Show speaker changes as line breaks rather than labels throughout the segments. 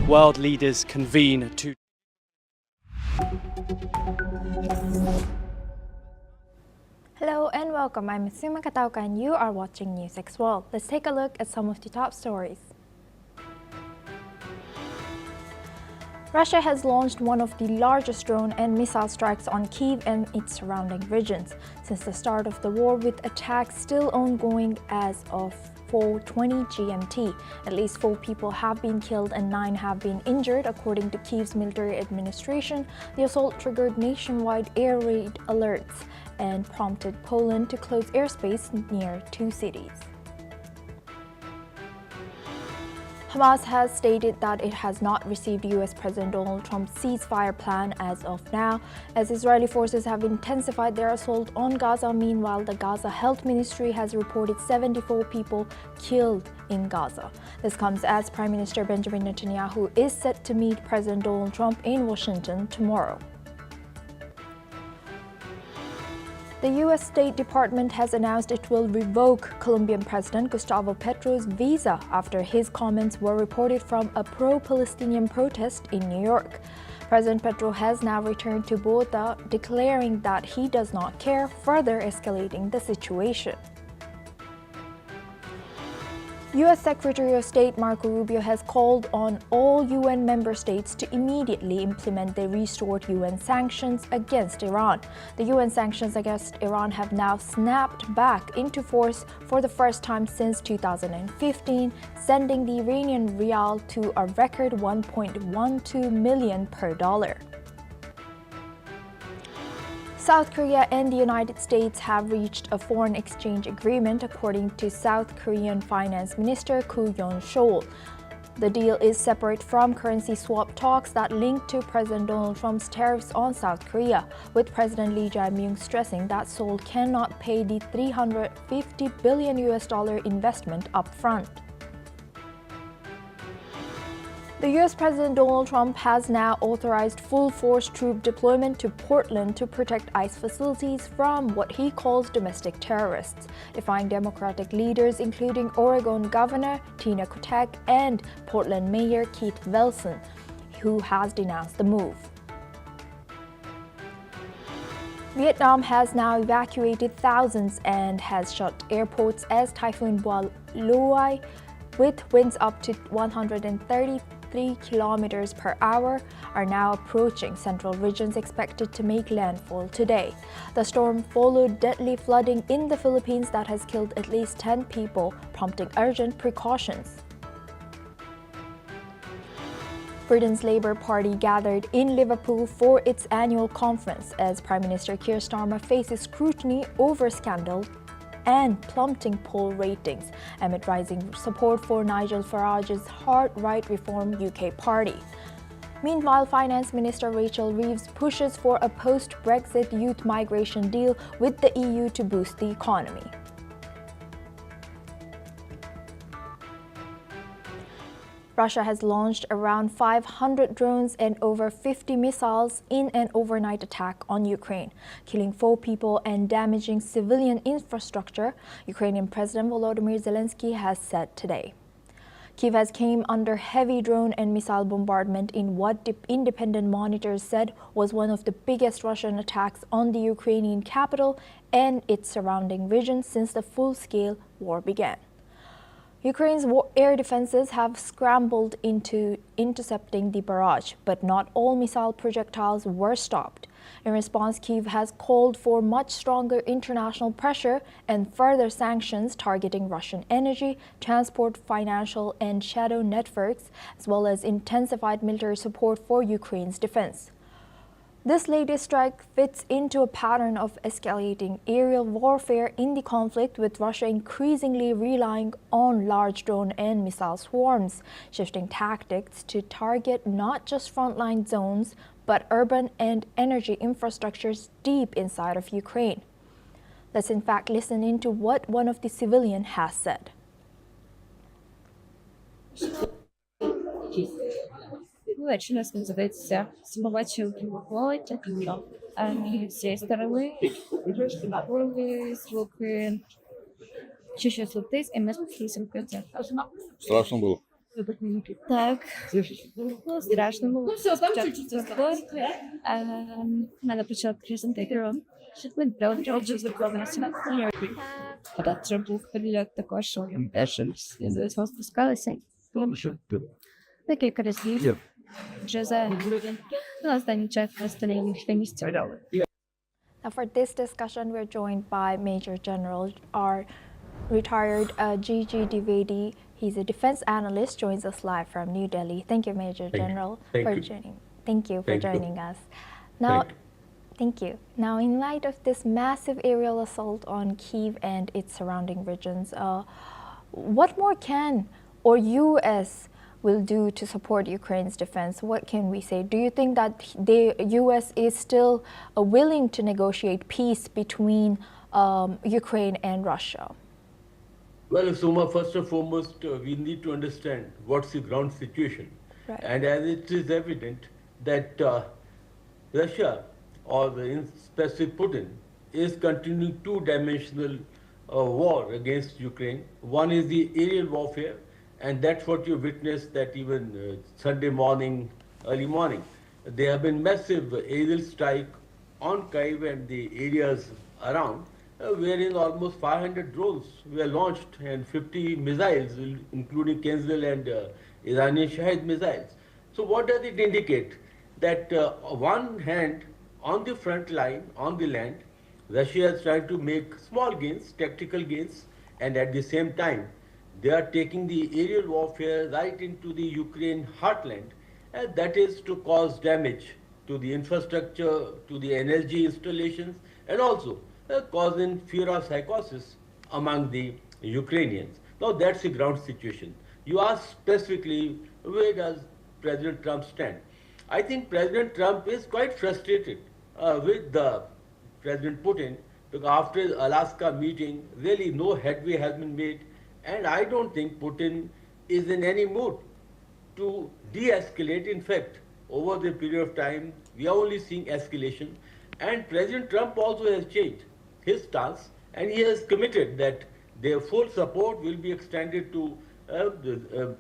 world leaders convene to
Hello and welcome. I'm Suma Katauka and you are watching NewsX World. Let's take a look at some of the top stories. Russia has launched one of the largest drone and missile strikes on Kyiv and its surrounding regions since the start of the war, with attacks still ongoing as of 4:20 GMT. At least 4 people have been killed and 9 have been injured, according to Kyiv's military administration. The assault triggered nationwide air raid alerts and prompted Poland to close airspace near 2 cities. Hamas has stated that it has not received U.S. President Donald Trump's ceasefire plan as of now, as Israeli forces have intensified their assault on Gaza. Meanwhile, the Gaza Health Ministry has reported 74 people killed in Gaza. This comes as Prime Minister Benjamin Netanyahu is set to meet President Donald Trump in Washington tomorrow. The U.S. State Department has announced it will revoke Colombian President Gustavo Petro's visa after his comments were reported from a pro-Palestinian protest in New York. President Petro has now returned to Bogota, declaring that he does not care, further escalating the situation. U.S. Secretary of State Marco Rubio has called on all UN member states to immediately implement the restored UN sanctions against Iran. The UN sanctions against Iran have now snapped back into force for the first time since 2015, sending the Iranian rial to a record 1.12 million per dollar. South Korea and the United States have reached a foreign exchange agreement, according to South Korean Finance Minister Koo Yeon-chol. The deal is separate from currency swap talks that link to President Donald Trump's tariffs on South Korea, with President Lee Jae-myung stressing that Seoul cannot pay the $350 billion investment upfront. The U.S. President Donald Trump has now authorized full-force troop deployment to Portland to protect ICE facilities from what he calls domestic terrorists, defying Democratic leaders including Oregon Governor Tina Kotek and Portland Mayor Keith Velson, who has denounced the move. Vietnam has now evacuated thousands and has shut airports as Typhoon Loai, with winds up to 133 kilometers per hour, are now approaching central regions, expected to make landfall today. The storm followed deadly flooding in the Philippines that has killed at least 10 people, prompting urgent precautions. Britain's Labour Party gathered in Liverpool for its annual conference as Prime Minister Keir Starmer faces scrutiny over scandal and plummeting poll ratings amid rising support for Nigel Farage's hard right reform UK party. Meanwhile, Finance Minister Rachel Reeves pushes for a post-Brexit youth migration deal with the EU to boost the economy. Russia has launched around 500 drones and over 50 missiles in an overnight attack on Ukraine, killing 4 people and damaging civilian infrastructure, Ukrainian President Volodymyr Zelensky has said today. Kyiv has came under heavy drone and missile bombardment in what independent monitors said was one of the biggest Russian attacks on the Ukrainian capital and its surrounding region since the full-scale war began. Ukraine's air defenses have scrambled into intercepting the barrage, but not all missile projectiles were stopped. In response, Kyiv has called for much stronger international pressure and further sanctions targeting Russian energy, transport, financial, and shadow networks, as well as intensified military support for Ukraine's defense. This latest strike fits into a pattern of escalating aerial warfare in the conflict, with Russia increasingly relying on large drone and missile swarms, shifting tactics to target not just frontline zones, but urban and energy infrastructures deep inside of Ukraine. Let's in fact listen into what one of the civilians has said.
Вечір нас називається «Смивачі виходять з цієї сторони, були звуки, чи щось летить, і ми спустилися в кінці.
Страшно было?
Так, було страшно, було спочатку страшно. Мене почала кричати кером. Він продовжив закладатися. Це був перельот також, що я теж з цього спускалася. Декілька разів. Вже за останній час останній місці.
Now, for this discussion, we're joined by Major General our retired Gigi Dwivedi. He's a defense analyst. Joins us live from New Delhi. Thank you, Major General, for joining. Thank you for joining us. Now, thank you. Now, in light of this massive aerial assault on Kyiv and its surrounding regions, what more can or U.S. will do to support Ukraine's defense? What can we say? Do you think that the U.S. is still willing to negotiate peace between Ukraine and Russia?
Well, Suma, first and foremost, we need to understand what's the ground situation.
Right.
And as it is evident that Russia, or in specific Putin, is continuing two-dimensional war against Ukraine. One is the aerial warfare, and that's what you witnessed that even Sunday morning, early morning, there have been massive aerial strike on Kyiv and the areas around, wherein almost 500 drones were launched and 50 missiles, including Kenzel and Iranian Shahid missiles. So what does it indicate? That one hand on the front line, on the land, Russia is trying to make small gains, tactical gains, and at the same time, they are taking the aerial warfare right into the Ukraine heartland, and that is to cause damage to the infrastructure, to the energy installations, and also causing fear of psychosis among the Ukrainians. Now that's the ground situation. You asked specifically, where does President Trump stand? I think President Trump is quite frustrated with the President Putin, because after the Alaska meeting, really no headway has been made, and I don't think Putin is in any mood to de-escalate. In fact, over the period of time, we are only seeing escalation, and President Trump also has changed his stance, and he has committed that their full support will be extended to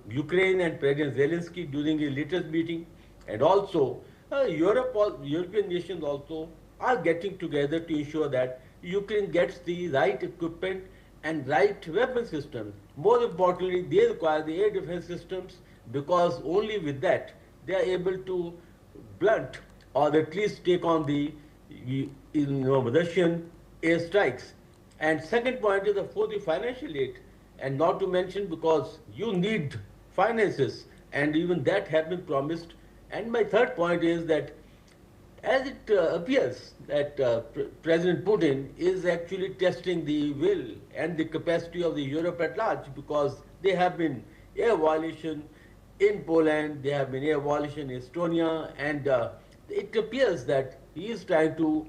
Ukraine and President Zelensky during his latest meeting, and also European nations also are getting together to ensure that Ukraine gets the right equipment and right weapon systems. More importantly, they require the air defense systems, because only with that they are able to blunt or at least take on the Russian airstrikes. And second point is, of course, the financial aid, and not to mention, because you need finances, and even that has been promised. And my third point is that as it appears that President Putin is actually testing the will and the capacity of the Europe at large, because there have been air violation in Poland, there have been air violation in Estonia, and it appears that he is trying to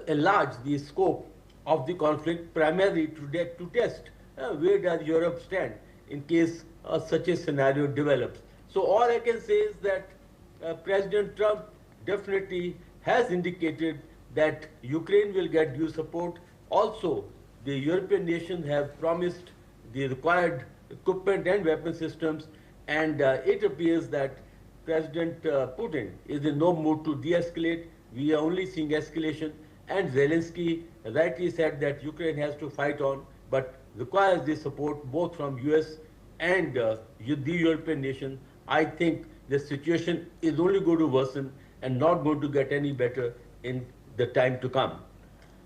enlarge the scope of the conflict, primarily to test where does Europe stand in case such a scenario develops. So all I can say is that President Trump definitely has indicated that Ukraine will get due support. Also, the European nations have promised the required equipment and weapon systems, and it appears that President Putin is in no mood to de-escalate. We are only seeing escalation, and Zelensky rightly said that Ukraine has to fight on, but requires the support both from US and the European nations. I think the situation is only going to worsen and not going to get any better in the time to come.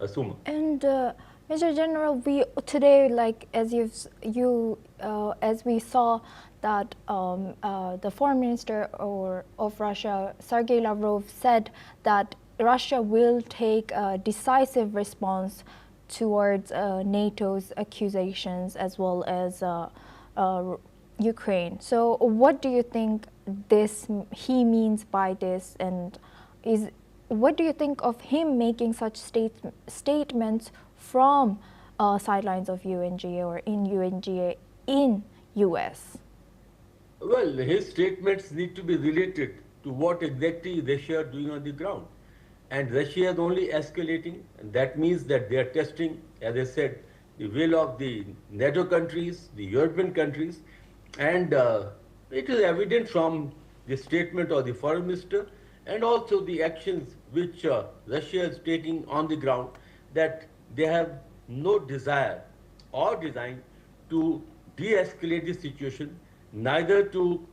Suma.
And Mr. General, we today, like as as we saw that the foreign minister of Russia, Sergei Lavrov, said that Russia will take a decisive response towards NATO's accusations as well as Ukraine. So what do you think he means by this, and what do you think of him making such statements from sidelines of UNGA or in UNGA in US?
Well, his statements need to be related to what exactly Russia are doing on the ground. And Russia is only escalating, and that means that they are testing, as I said, the will of the NATO countries, the European countries, and It is evident from the statement of the foreign minister and also the actions which Russia is taking on the ground that they have no desire or design to de-escalate the situation, neither to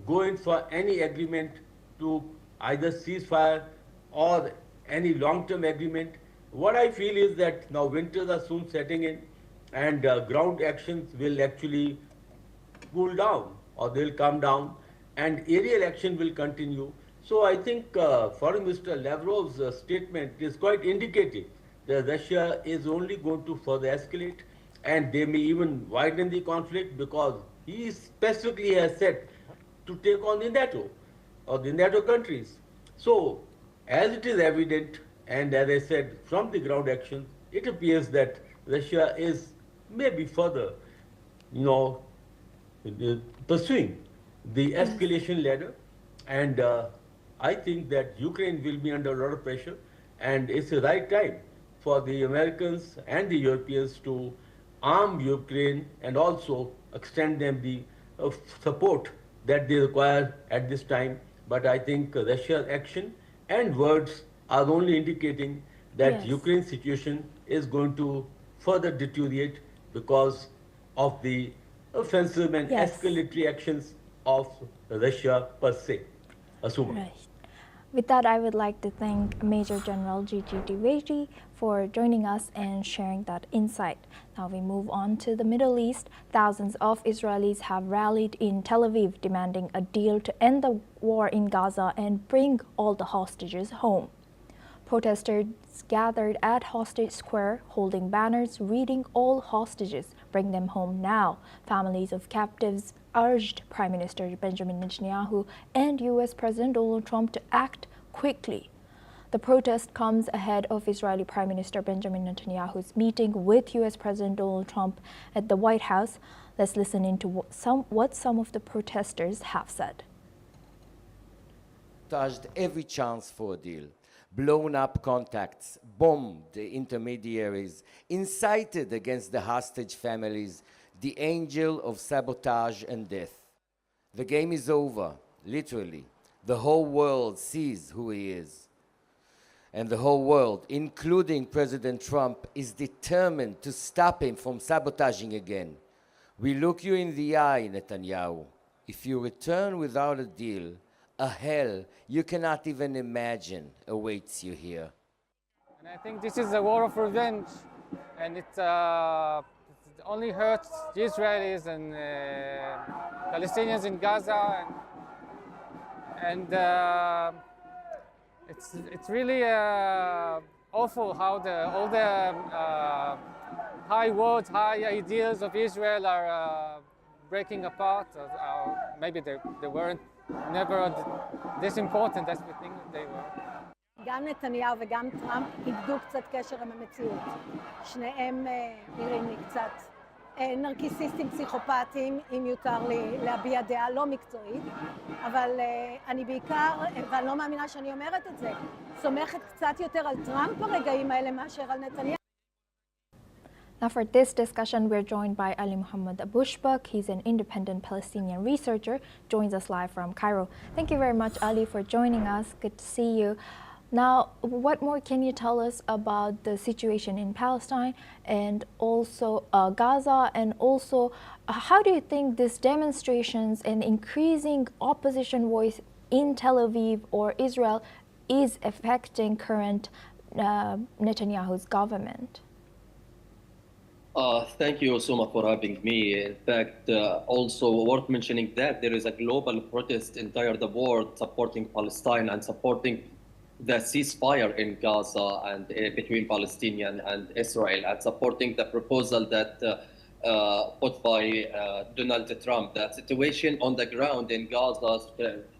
go in for any agreement to either ceasefire or any long-term agreement. What I feel is that now winters are soon setting in and ground actions will actually cool down or they'll come down and aerial action will continue. So I think Foreign Minister Lavrov's statement is quite indicative that Russia is only going to further escalate and they may even widen the conflict because he specifically has said to take on the NATO or the NATO countries. So as it is evident and as I said from the ground actions, it appears that Russia is maybe further, you know, pursuing the escalation ladder and I think that Ukraine will be under a lot of pressure and it's the right time for the Americans and the Europeans to arm Ukraine and also extend them the support that they require at this time. But I think Russia's action and words are only indicating that
Yes.
Ukraine's situation is going to further deteriorate because of the offensive and
Yes.
escalatory actions of Russia per se. Asuma.
Right. With that, I would like to thank Major General Gigi Diveji for joining us and sharing that insight. Now we move on to the Middle East. Thousands of Israelis have rallied in Tel Aviv demanding a deal to end the war in Gaza and bring all the hostages home. Protesters gathered at Hostage Square holding banners reading all hostages, bring them home now. Families of captives urged Prime Minister Benjamin Netanyahu and U.S. President Donald Trump to act quickly. The protest comes ahead of Israeli Prime Minister Benjamin Netanyahu's meeting with U.S. President Donald Trump at the White House. Let's listen into what some of the protesters have said.
Touched every chance for a deal, blown up contacts, bombed the intermediaries, incited against the hostage families, the angel of sabotage and death. The game is over, literally. The whole world sees who he is. And the whole world, including President Trump, is determined to stop him from sabotaging again. We look you in the eye, Netanyahu. If you return without a deal, a hell you cannot even imagine awaits you here.
And I think this is a war of revenge, and it only hurts the Israelis and Palestinians in Gaza, and it's really awful how all the high words, high ideals of Israel are breaking apart. Maybe they weren't never this important as we think they were.
גם נתניהו וגם טראמפ איבדו קצת קשר עם המציאות. שניהם נראים לי קצת נרקיסיסטים פסיכופטיים, אם יותר לי להביע דעה לא מקצועית, אבל אני בעיקר, ואני לא מאמינה שאני אומרת את זה, סומכת קצת יותר על טראמפ ברגעים האלה מאשר על נתניהו.
Now for this discussion, we're joined by Ali Muhammad Abushbak. He's an independent Palestinian researcher, joins us live from Cairo. Thank you very much, Ali, for joining us. Good to see you. Now, what more can you tell us about the situation in Palestine and also Gaza, and also how do you think these demonstrations and increasing opposition voice in Tel Aviv or Israel is affecting current Netanyahu's government?
Thank you, Suma, for having me. In fact, also worth mentioning that there is a global protest entire the world supporting Palestine and supporting the ceasefire in Gaza and between Palestinian and Israel, and supporting the proposal that put by Donald Trump. The situation on the ground in Gaza,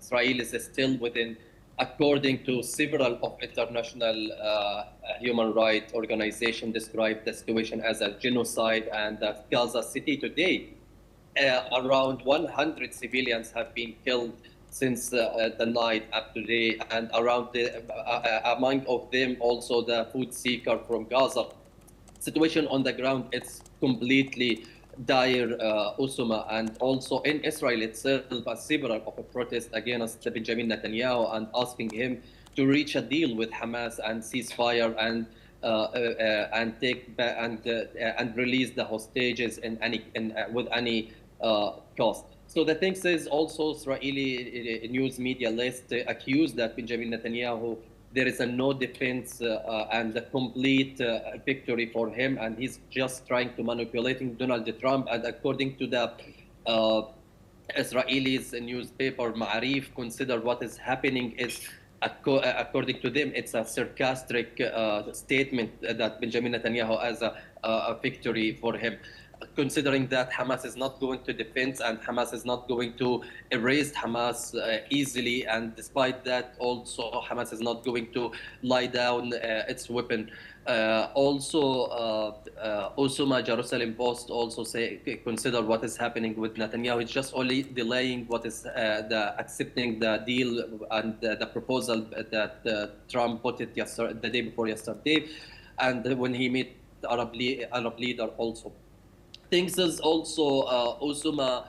Israel is still within, according to several of international human rights organizations, described the situation as a genocide, and that Gaza City today, around 100 civilians have been killed since the night up to today, and around among of them also the food seeker from Gaza. Situation on the ground, it's completely Dair Osuma, and also in Israel itself, several of a protest against Benjamin Netanyahu and asking him to reach a deal with Hamas and ceasefire and and release the hostages with any cost. So the thing is also Israeli news media list accused that Benjamin Netanyahu there is a no defense and a complete victory for him, and he's just trying to manipulating Donald Trump. And according to the Israelis newspaper Ma'arif, consider what is happening is according to them, it's a sarcastic statement that Benjamin Netanyahu has a victory for him, considering that Hamas is not going to defend and Hamas is not going to erase Hamas easily. And despite that, also Hamas is not going to lie down its weapon. Osuma Jerusalem Post also consider what is happening with Netanyahu. It's just only delaying what is accepting the deal and the proposal that Trump put it the day before yesterday, and when he met the Arab leader also. Things is also Osuma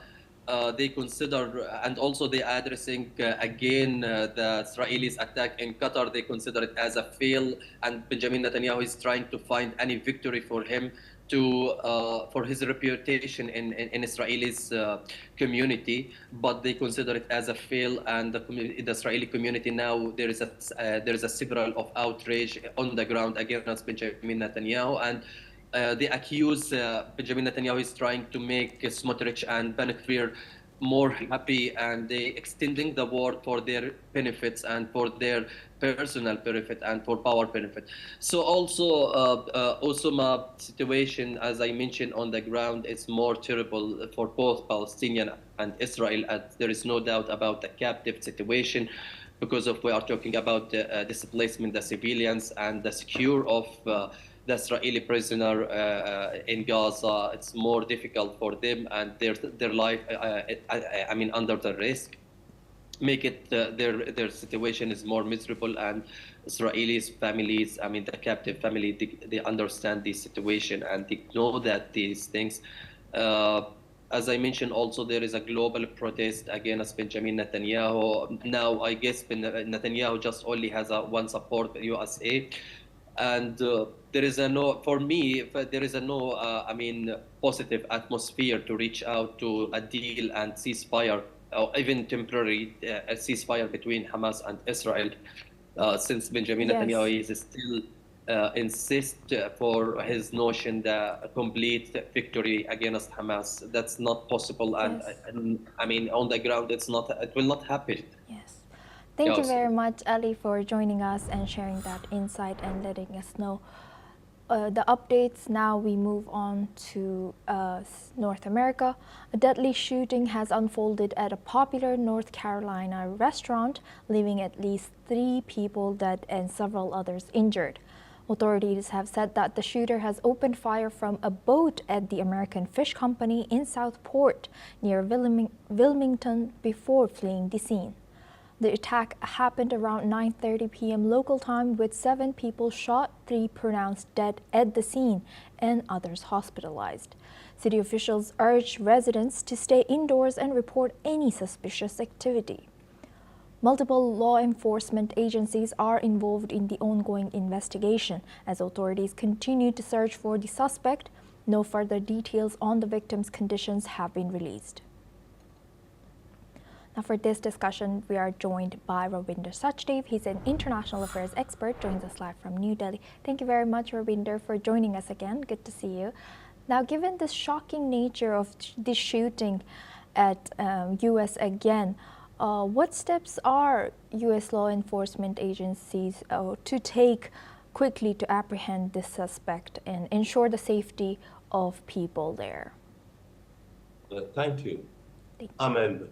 they consider, and also they addressing again the Israelis attack in Qatar. They consider it as a fail, and Benjamin Netanyahu is trying to find any victory for him for his reputation in Israelis community, but they consider it as a fail. And the Israeli community now there is a several of outrage on the ground against Benjamin Netanyahu, and they accuse Benjamin Netanyahu is trying to make Smotrich and Ben Gvir more happy, and they extending the war for their benefits and for their personal benefit and for power benefit. So also Osama situation, as I mentioned, on the ground is more terrible for both Palestinian and Israel, and there is no doubt about the captive situation, because of we are talking about the displacement, the civilians, and the secure of the Israeli prisoner in Gaza. It's more difficult for them, and their life, I mean, under the risk, make it their situation is more miserable. And Israelis families, I mean, the captive family, they understand this situation and they know that these things. As I mentioned, also there is a global protest against Benjamin Netanyahu. Now, I guess Netanyahu just only has one support, USA. And there is for me, there is I mean, positive atmosphere to reach out to a deal and ceasefire, or even temporary a ceasefire between Hamas and Israel, since Benjamin Netanyahu is still insist for his notion the complete victory against Hamas. That's not possible, and I mean, on the ground, it will not happen.
Yes. Thank you very much, Ali, for joining us and sharing that insight and letting us know the updates. Now we move on to North America. A deadly shooting has unfolded at a popular North Carolina restaurant, leaving at least 3 people dead and several others injured. Authorities have said that the shooter has opened fire from a boat at the American Fish Company in Southport, near Wilmington, before fleeing the scene. The attack happened around 9:30 p.m. local time, with 7 people shot, 3 pronounced dead at the scene, and others hospitalized. City officials urged residents to stay indoors and report any suspicious activity. Multiple law enforcement agencies are involved in the ongoing investigation as authorities continue to search for the suspect. No further details on the victim's conditions have been released. Now, for this discussion, we are joined by Ravinder Sachdev. He's an international affairs expert, joins us live from New Delhi. Thank you very much, Ravinder, for joining us again. Good to see you. Now, given the shocking nature of this shooting at U.S. again, what steps are U.S. law enforcement agencies to take quickly to apprehend this suspect and ensure the safety of people there?
Thank you. Amanda.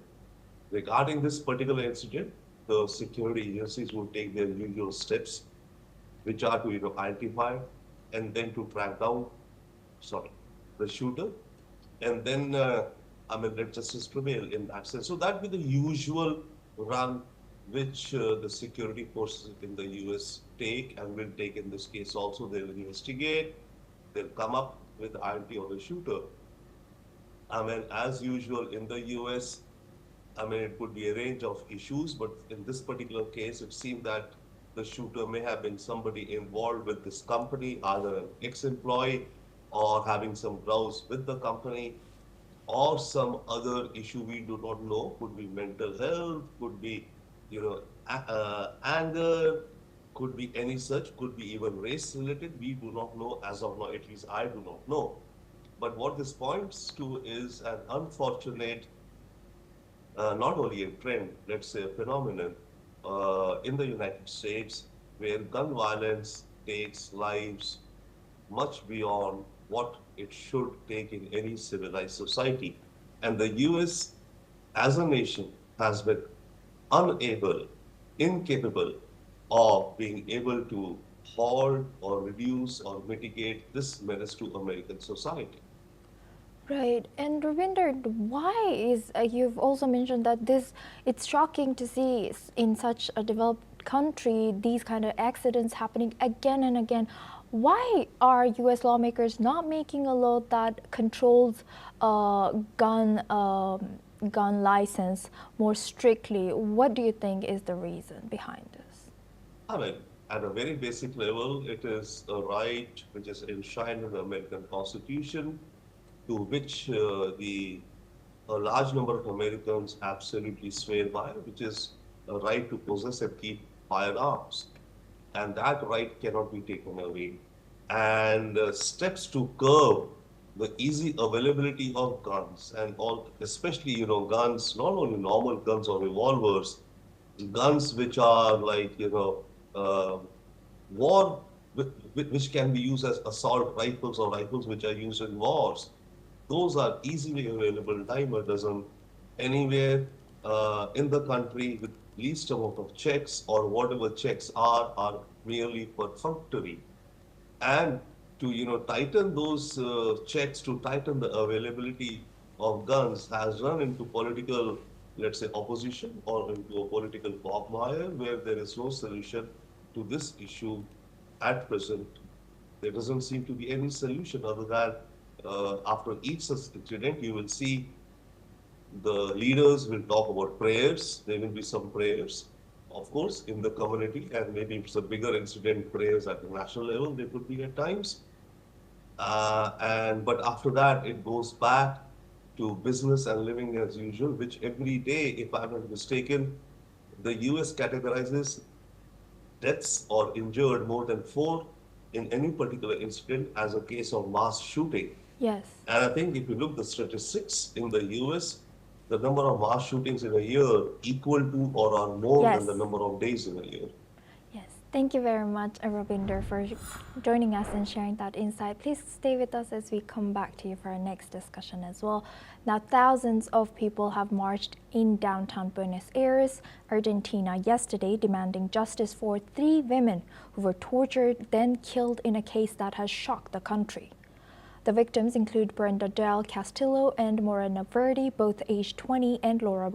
Regarding this particular incident, the security agencies will take their usual steps, which are to identify and then to track down, the shooter, and then let justice prevail in that sense. So that will be the usual run which the security forces in the U.S. take and will take in this case also. They'll investigate, they'll come up with the identity of the shooter. I mean, as usual in the US, I mean, it could be a range of issues, but in this particular case, it seemed that the shooter may have been somebody involved with this company, either an ex-employee or having some grouse with the company, or some other issue we do not know. Could be mental health, could be, anger, could be any such, could be even race related. We do not know as of now, at least I do not know. But what this points to is an unfortunate, not only a trend, let's say a phenomenon in the United States where gun violence takes lives much beyond what it should take in any civilized society. And the US as a nation has been unable, incapable of being able to halt or reduce or mitigate this menace to American society.
Right, and Ravinder, why is, you've also mentioned that it's shocking to see in such a developed country these kind of accidents happening again and again. Why are US lawmakers not making a law that controls gun license more strictly? What do you think is the reason behind this?
I mean, at a very basic level, it is a right which is enshrined in the American Constitution, to which a large number of Americans absolutely swear by, which is a right to possess and keep firearms. And that right cannot be taken away. And steps to curb the easy availability of guns and all, especially, guns, not only normal guns or revolvers, guns which are like, war, which can be used as assault rifles or rifles which are used in wars. Those are easily available, dime a dozen, anywhere in the country with least amount of checks, or whatever checks are merely perfunctory. And to tighten those checks, to tighten the availability of guns, has run into political, let's say, opposition, or into a political quagmire where there is no solution to this issue at present. There doesn't seem to be any solution other than after each such incident, you will see the leaders will talk about prayers. There will be some prayers, of course, in the community, and maybe if it's a bigger incident, prayers at the national level, they could be at times. But after that, it goes back to business and living as usual, which every day, if I'm not mistaken, the US categorizes deaths or injured more than 4 in any particular incident as a case of mass shooting.
Yes.
And I think if you look at the statistics in the US, the number of mass shootings in a year equal to or are more
Yes.
than the number of days in a year.
Yes, thank you very much, Ravinder, for joining us and sharing that insight. Please stay with us as we come back to you for our next discussion as well. Now, thousands of people have marched in downtown Buenos Aires, Argentina, yesterday, demanding justice for 3 women who were tortured, then killed in a case that has shocked the country. The victims include Brenda del Castillo and Morena Verdi, both aged 20, and Laura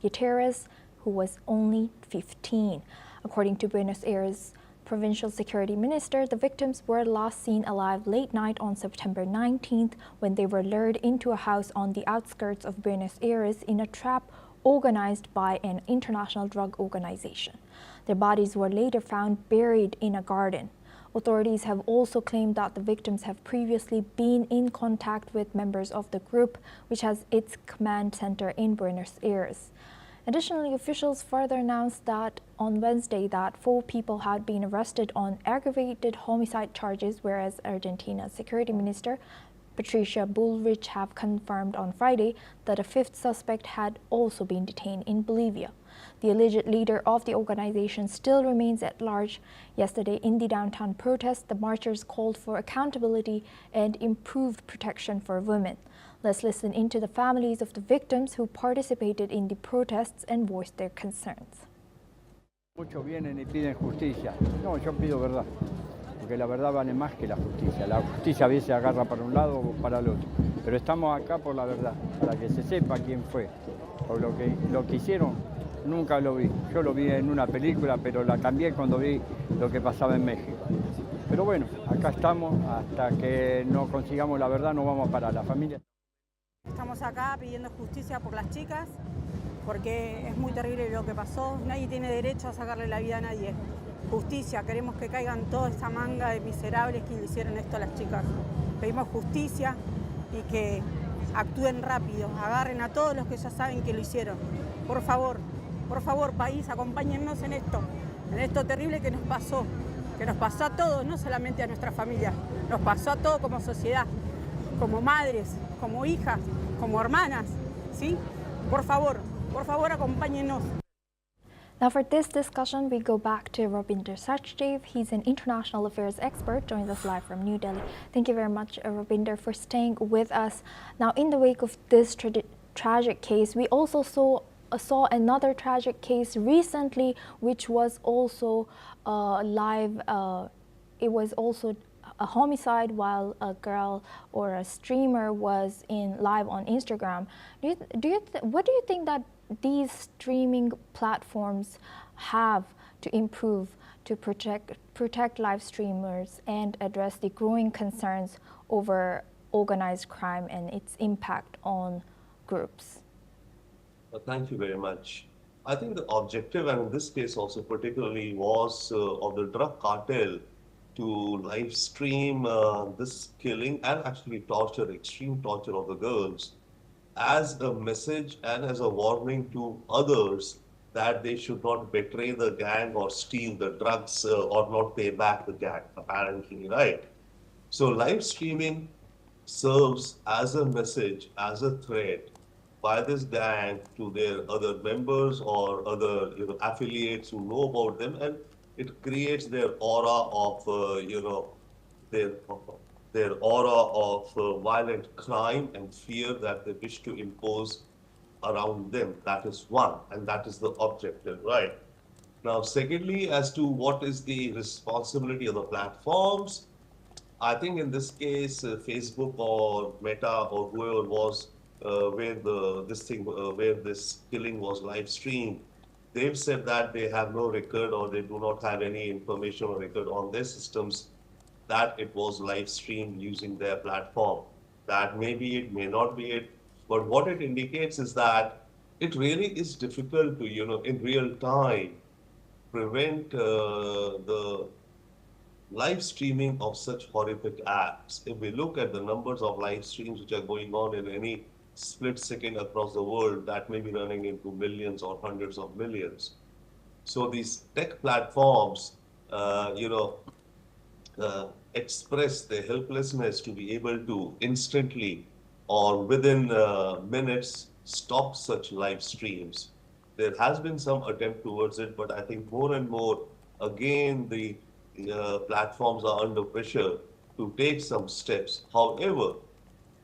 Gutierrez, who was only 15. According to Buenos Aires Provincial Security Minister, the victims were last seen alive late night on September 19th when they were lured into a house on the outskirts of Buenos Aires in a trap organized by an international drug organization. Their bodies were later found buried in a garden. Authorities have also claimed that the victims have previously been in contact with members of the group, which has its command center in Buenos Aires. Additionally, officials further announced that on Wednesday that 4 people had been arrested on aggravated homicide charges, whereas Argentina's Security Minister Patricia Bullrich have confirmed on Friday that a 5th suspect had also been detained in Bolivia. The alleged leader of the organization still remains at large. Yesterday, in the downtown protest, the marchers called for accountability and improved protection for women. Let's listen into the families of the victims who participated in the protests and voiced their concerns.
Muchos vienen y piden justicia. No, yo pido verdad, porque la verdad vale más que la justicia. La justicia a veces agarra para un lado o para el otro, pero estamos acá por la verdad, para que se sepa quién fue. Por lo que hicieron, nunca lo vi. Yo lo vi en una película, pero la cambié cuando vi lo que pasaba en México. Pero bueno, acá estamos, hasta que no consigamos la verdad no vamos a parar. La familia.
estamos acá pidiendo justicia por las chicas, porque es muy terrible lo que pasó. Nadie tiene derecho a sacarle la vida a nadie. Justicia, queremos que caigan toda esta manga de miserables que le hicieron esto a las chicas. Pedimos justicia y que actúen rápido, agarren a todos los que ya saben que lo hicieron. Por favor, país, acompáñennos en esto terrible que nos pasó a todos, no solamente a nuestra familia, nos pasó a todos como sociedad, como madres, como hijas, como hermanas, ¿sí? Por favor, acompáñennos.
Now for this discussion, we go back to Rabinder Sachdev. He's an international affairs expert, joins us live from New Delhi. Thank you very much, Rabinder, for staying with us. Now, in the wake of this tragic case, we also saw another tragic case recently, which was also live. It was also a homicide while a girl or a streamer was live on Instagram. What do you think that these streaming platforms have to improve to protect live streamers and address the growing concerns over organized crime and its impact on groups?
Thank you very much. I think the objective, and in this case also particularly, was of the drug cartel to live stream this killing and actually extreme torture of the girls, as a message and as a warning to others that they should not betray the gang or steal the drugs or not pay back the gang, apparently, right? So live streaming serves as a message, as a threat by this gang to their other members or other affiliates who know about them, and it creates their aura of their aura of violent crime and fear that they wish to impose around them. That is one, and that is the objective, right? Now, secondly, as to what is the responsibility of the platforms, I think in this case, Facebook or Meta or whoever was where this killing was live streamed, they've said that they have no record or they do not have any information or record on their systems that it was live streamed using their platform. That may be it, may not be it, but what it indicates is that it really is difficult to, in real time, prevent the live streaming of such horrific acts. If we look at the numbers of live streams which are going on in any split second across the world, that may be running into millions or hundreds of millions. So these tech platforms, express their helplessness to be able to instantly or within minutes stop such live streams. There has been some attempt towards it, but I think more and more, again, the platforms are under pressure to take some steps. However,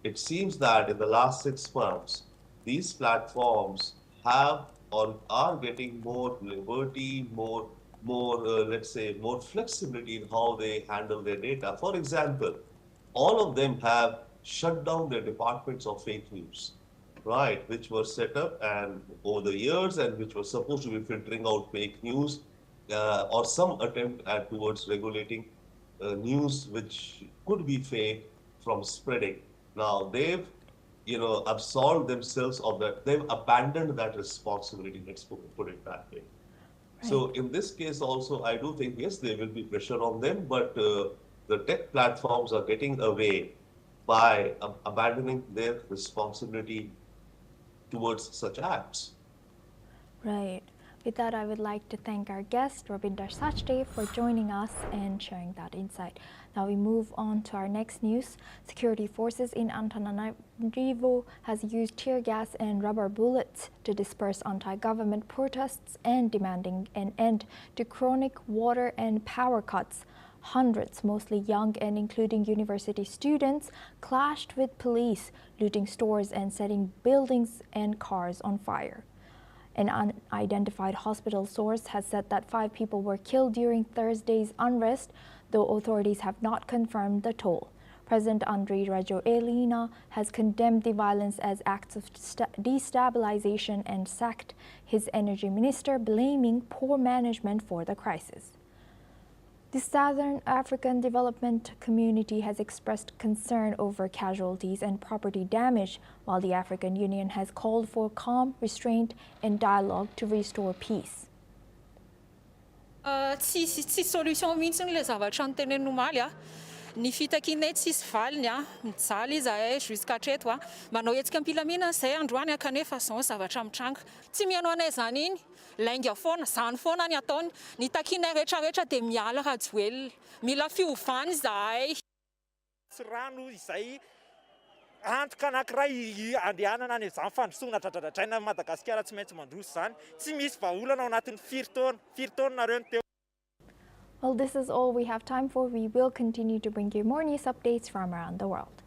it seems that in the last 6 months, these platforms have or are getting more liberty, more flexibility in how they handle their data. For example, all of them have shut down their departments of fake news, right, which were set up and over the years and which were supposed to be filtering out fake news or some attempt towards regulating news which could be fake from spreading. Now they've absolved themselves of that. They've abandoned that responsibility, let's put it that way. Right. So in this case also, I do think, yes, there will be pressure on them, but the tech platforms are getting away by abandoning their responsibility towards such acts.
Right. With that, I would like to thank our guest, Rabinder Sachdev, for joining us and sharing that insight. Now we move on to our next news. Security forces in Antananarivo has used tear gas and rubber bullets to disperse anti-government protests and demanding an end to chronic water and power cuts. Hundreds, mostly young and including university students, clashed with police, looting stores and setting buildings and cars on fire. An unidentified hospital source has said that 5 people were killed during Thursday's unrest, though authorities have not confirmed the toll. President Andry Rajoelina has condemned the violence as acts of destabilization and sacked his energy minister, blaming poor management for the crisis. The Southern African Development Community has expressed concern over casualties and property damage, while the African Union has called for calm, restraint, and dialogue to restore peace.
Tsy solution mihitsy le zavatra antenen'ny omaly ny fitakinay tsisy valiny mijaly izahay jusqu'à hatreto manao hetsika ampilamina zay androany kanefa zao zavatra mitranga tsy mihaino anay zany iny lainga foana zany foana ny ataony ny takinay rehetrarehetra dia miala rajoelona mila fiovany izahay
tsy rano izay antoka anankiray andehanana any izany fandrosoana dradradradraina Madagasikara tsy maintsy mandroso zany tsy misy vahaolana ao anatin'ny firy taona nareo ny teo.
Well, this is all we have time for. We will continue to bring you more news updates from around the world.